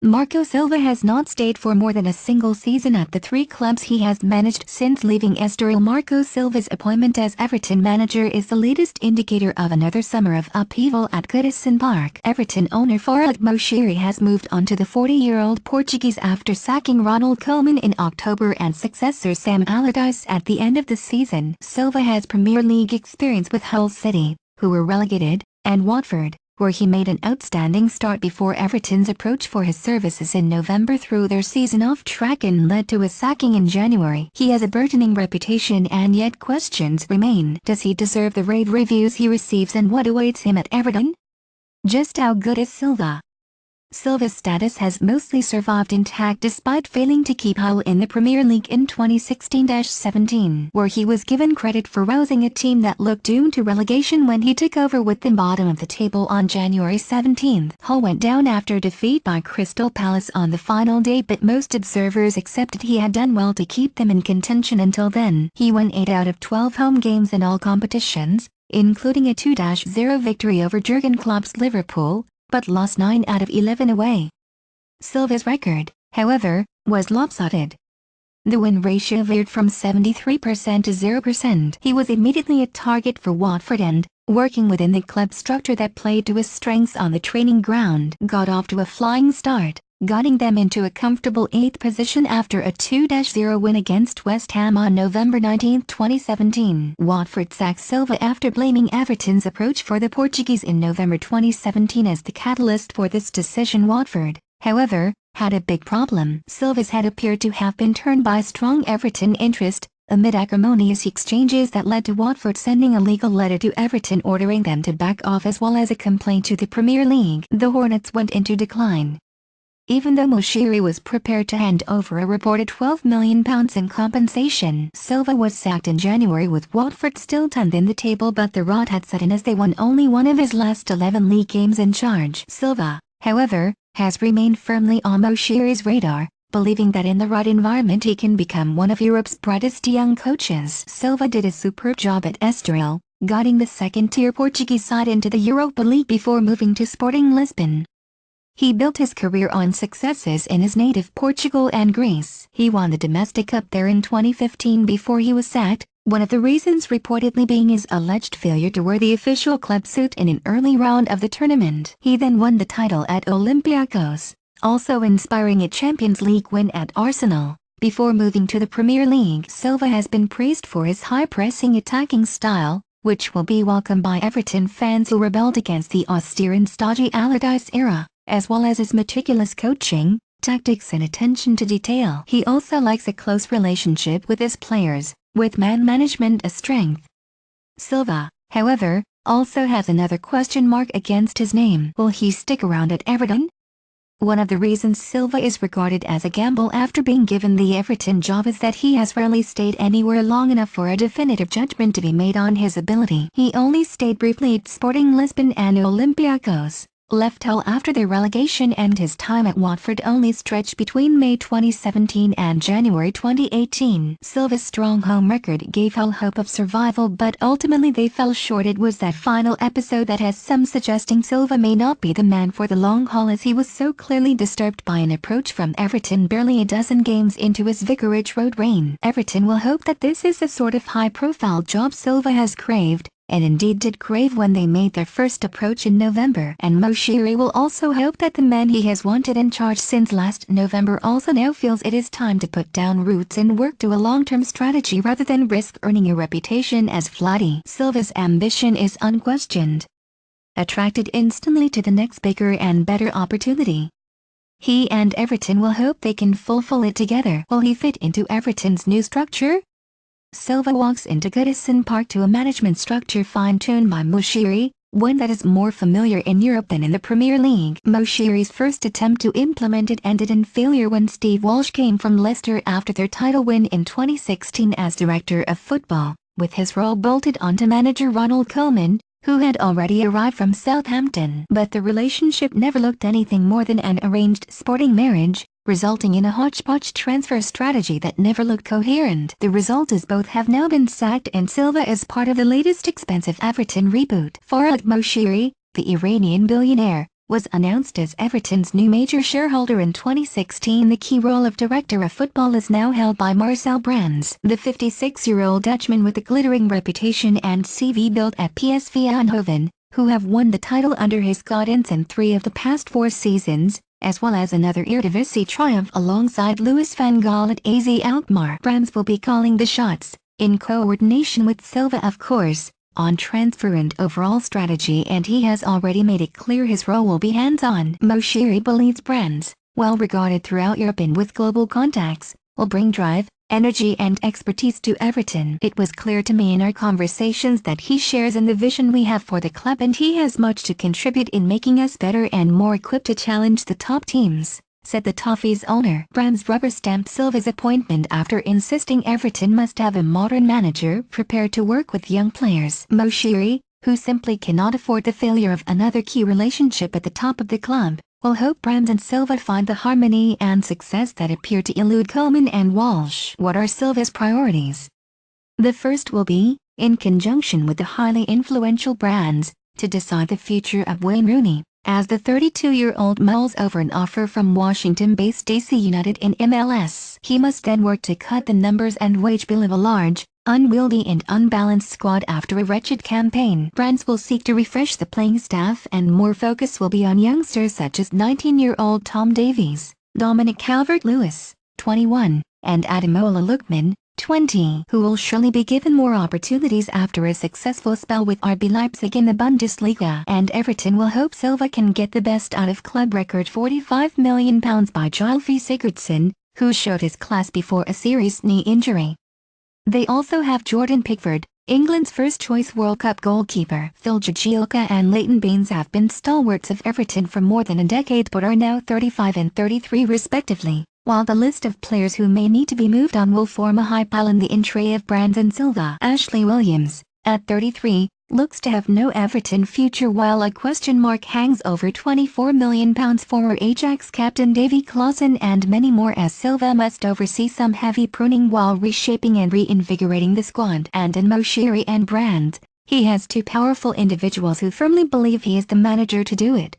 Marco Silva has not stayed for more than a single season at the three clubs he has managed since leaving Estoril. Marco Silva's appointment as Everton manager is the latest indicator of another summer of upheaval at Goodison Park. Everton owner Farhad Moshiri has moved on to the 40-year-old Portuguese after sacking Ronald Koeman in October and successor Sam Allardyce at the end of the season. Silva has Premier League experience with Hull City, who were relegated, and Watford, where he made an outstanding start before Everton's approach for his services in November threw their season off track and led to his sacking in January. He has a burgeoning reputation and yet questions remain. Does he deserve the rave reviews he receives and what awaits him at Everton? Just how good is Silva? Silva's status has mostly survived intact despite failing to keep Hull in the Premier League in 2016-17, where he was given credit for rousing a team that looked doomed to relegation when he took over with them bottom of the table on January 17. Hull went down after defeat by Crystal Palace on the final day, but most observers accepted he had done well to keep them in contention until then. He won 8 out of 12 home games in all competitions, including a 2-0 victory over Jurgen Klopp's Liverpool, but lost 9 out of 11 away. Silva's record, however, was lopsided. The win ratio veered from 73% to 0%. He was immediately a target for Watford and, working within the club structure that played to his strengths on the training ground, got off to a flying start, guiding them into a comfortable 8th position after a 2-0 win against West Ham on November 19, 2017. Watford sacked Silva after blaming Everton's approach for the Portuguese in November 2017 as the catalyst for this decision. Watford, however, had a big problem. Silva's head appeared to have been turned by strong Everton interest, amid acrimonious exchanges that led to Watford sending a legal letter to Everton ordering them to back off as well as a complaint to the Premier League. The Hornets went into decline. Even though Moshiri was prepared to hand over a reported £12 million in compensation, Silva was sacked in January with Watford still 10th in the table, but the rot had set in as they won only one of his last 11 league games in charge. Silva, however, has remained firmly on Moshiri's radar, believing that in the right environment he can become one of Europe's brightest young coaches. Silva did a superb job at Estoril, guiding the second-tier Portuguese side into the Europa League before moving to Sporting Lisbon. He built his career on successes in his native Portugal and Greece. He won the domestic cup there in 2015 before he was sacked, one of the reasons reportedly being his alleged failure to wear the official club suit in an early round of the tournament. He then won the title at Olympiacos, also inspiring a Champions League win at Arsenal. Before moving to the Premier League, Silva has been praised for his high-pressing attacking style, which will be welcomed by Everton fans who rebelled against the austere and stodgy Allardyce era, as well as his meticulous coaching, tactics and attention to detail. He also likes a close relationship with his players, with man management a strength. Silva, however, also has another question mark against his name. Will he stick around at Everton? One of the reasons Silva is regarded as a gamble after being given the Everton job is that he has rarely stayed anywhere long enough for a definitive judgment to be made on his ability. He only stayed briefly at Sporting Lisbon and Olympiacos, left Hull after their relegation, and his time at Watford only stretched between May 2017 and January 2018. Silva's strong home record gave Hull hope of survival, but ultimately they fell short. It was that final episode that has some suggesting Silva may not be the man for the long haul, as he was so clearly disturbed by an approach from Everton barely a dozen games into his Vicarage Road reign. Everton will hope that this is the sort of high-profile job Silva has craved, and indeed did crave when they made their first approach in November. And Moshiri will also hope that the man he has wanted in charge since last November also now feels it is time to put down roots and work to a long-term strategy rather than risk earning a reputation as flighty. Silva's ambition is unquestioned. Attracted instantly to the next bigger and better opportunity, he and Everton will hope they can fulfill it together. Will he fit into Everton's new structure? Silva walks into Goodison Park to a management structure fine-tuned by Moshiri, one that is more familiar in Europe than in the Premier League. Moshiri's first attempt to implement it ended in failure when Steve Walsh came from Leicester after their title win in 2016 as director of football, with his role bolted onto manager Ronald Koeman, who had already arrived from Southampton. But the relationship never looked anything more than an arranged sporting marriage, resulting in a hodgepodge transfer strategy that never looked coherent. The result is both have now been sacked and Silva is part of the latest expensive Everton reboot. Farhad Moshiri, the Iranian billionaire, was announced as Everton's new major shareholder in 2016. The key role of Director of Football is now held by Marcel Brands. The 56-year-old Dutchman with a glittering reputation and CV built at PSV Eindhoven, who have won the title under his guidance in 3 of the past 4 seasons, as well as another Eredivisie triumph alongside Louis van Gaal at AZ Alkmaar. Brands will be calling the shots, in coordination with Silva of course, on transfer and overall strategy, and he has already made it clear his role will be hands-on. Moshiri believes Brands, well regarded throughout Europe and with global contacts, will bring drive, energy and expertise to Everton. It was clear to me in our conversations that he shares in the vision we have for the club, and he has much to contribute in making us better and more equipped to challenge the top teams, said the Toffees owner. Brands rubber-stamped Silva's appointment after insisting Everton must have a modern manager prepared to work with young players. Moshiri, who simply cannot afford the failure of another key relationship at the top of the club, will hope Brands and Silva find the harmony and success that appear to elude Coleman and Walsh. What are Silva's priorities? The first will be, in conjunction with the highly influential Brands, to decide the future of Wayne Rooney. As the 32-year-old mulls over an offer from Washington-based DC United in MLS, he must then work to cut the numbers and wage bill of a large, unwieldy and unbalanced squad after a wretched campaign. Brands will seek to refresh the playing staff, and more focus will be on youngsters such as 19-year-old Tom Davies, Dominic Calvert-Lewis, 21, and Ademola Lookman, 20, who will surely be given more opportunities after a successful spell with RB Leipzig in the Bundesliga. And Everton will hope Silva can get the best out of club record £45 million by Gylfi Sigurdsson, who showed his class before a serious knee injury. They also have Jordan Pickford, England's first-choice World Cup goalkeeper. Phil Jagielka and Leighton Baines have been stalwarts of Everton for more than a decade but are now 35 and 33 respectively, while the list of players who may need to be moved on will form a high pile in the in-tray of Brands and Silva. Ashley Williams, at 33, looks to have no Everton future, while a question mark hangs over £24 million former Ajax captain Davy Klaassen and many more, as Silva must oversee some heavy pruning while reshaping and reinvigorating the squad. And in Moshiri and Brands, he has 2 powerful individuals who firmly believe he is the manager to do it.